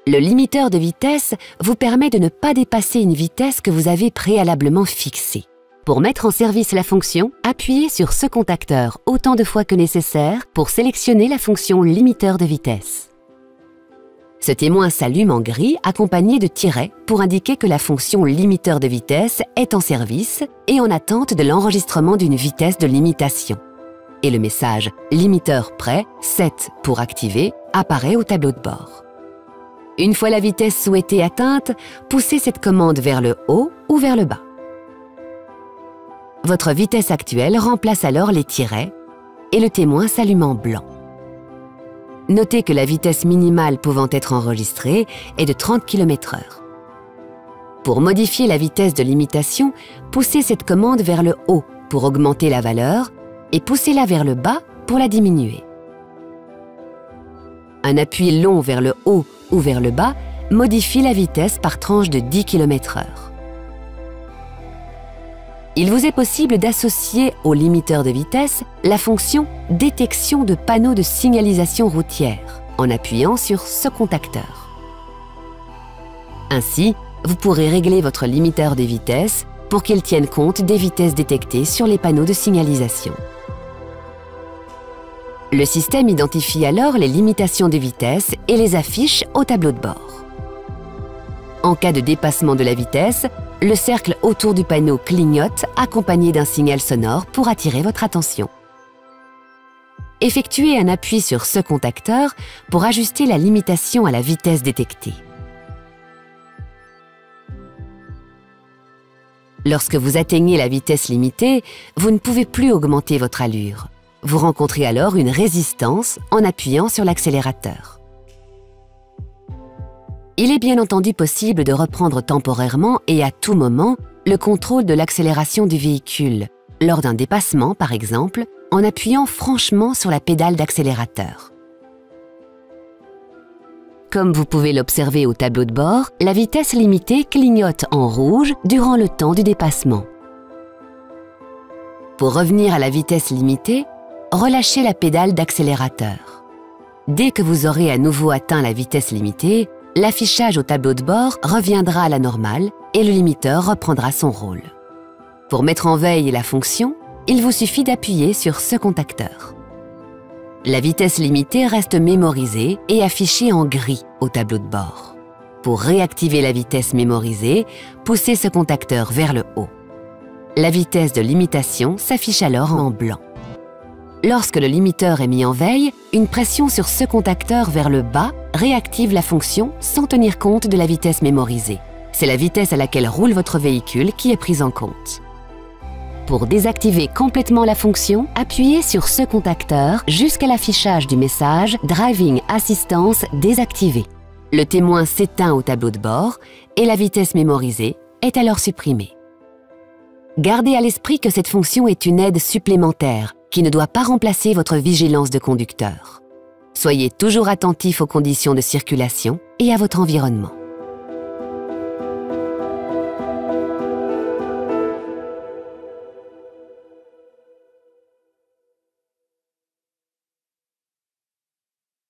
Le limiteur de vitesse vous permet de ne pas dépasser une vitesse que vous avez préalablement fixée. Pour mettre en service la fonction, appuyez sur ce contacteur autant de fois que nécessaire pour sélectionner la fonction limiteur de vitesse. Ce témoin s'allume en gris accompagné de tirets pour indiquer que la fonction limiteur de vitesse est en service et en attente de l'enregistrement d'une vitesse de limitation. Et le message « Limiteur prêt, set pour activer » apparaît au tableau de bord. Une fois la vitesse souhaitée atteinte, poussez cette commande vers le haut ou vers le bas. Votre vitesse actuelle remplace alors les tirets et le témoin s'allume en blanc. Notez que la vitesse minimale pouvant être enregistrée est de 30 km/h. Pour modifier la vitesse de limitation, poussez cette commande vers le haut pour augmenter la valeur et poussez-la vers le bas pour la diminuer. Un appui long vers le haut ou vers le bas modifie la vitesse par tranche de 10 km/h. Il vous est possible d'associer au limiteur de vitesse la fonction « Détection de panneaux de signalisation routière » en appuyant sur ce contacteur. Ainsi, vous pourrez régler votre limiteur de vitesse pour qu'il tienne compte des vitesses détectées sur les panneaux de signalisation. Le système identifie alors les limitations de vitesse et les affiche au tableau de bord. En cas de dépassement de la vitesse, le cercle autour du panneau clignote accompagné d'un signal sonore pour attirer votre attention. Effectuez un appui sur ce contacteur pour ajuster la limitation à la vitesse détectée. Lorsque vous atteignez la vitesse limitée, vous ne pouvez plus augmenter votre allure. Vous rencontrez alors une résistance en appuyant sur l'accélérateur. Il est bien entendu possible de reprendre temporairement et à tout moment le contrôle de l'accélération du véhicule, lors d'un dépassement par exemple, en appuyant franchement sur la pédale d'accélérateur. Comme vous pouvez l'observer au tableau de bord, la vitesse limitée clignote en rouge durant le temps du dépassement. Pour revenir à la vitesse limitée, relâchez la pédale d'accélérateur. Dès que vous aurez à nouveau atteint la vitesse limitée, l'affichage au tableau de bord reviendra à la normale et le limiteur reprendra son rôle. Pour mettre en veille la fonction, il vous suffit d'appuyer sur ce contacteur. La vitesse limitée reste mémorisée et affichée en gris au tableau de bord. Pour réactiver la vitesse mémorisée, poussez ce contacteur vers le haut. La vitesse de limitation s'affiche alors en blanc. Lorsque le limiteur est mis en veille, une pression sur ce contacteur vers le bas réactive la fonction sans tenir compte de la vitesse mémorisée. C'est la vitesse à laquelle roule votre véhicule qui est prise en compte. Pour désactiver complètement la fonction, appuyez sur ce contacteur jusqu'à l'affichage du message « Driving Assistance désactivé ». Le témoin s'éteint au tableau de bord et la vitesse mémorisée est alors supprimée. Gardez à l'esprit que cette fonction est une aide supplémentaire qui ne doit pas remplacer votre vigilance de conducteur. Soyez toujours attentif aux conditions de circulation et à votre environnement.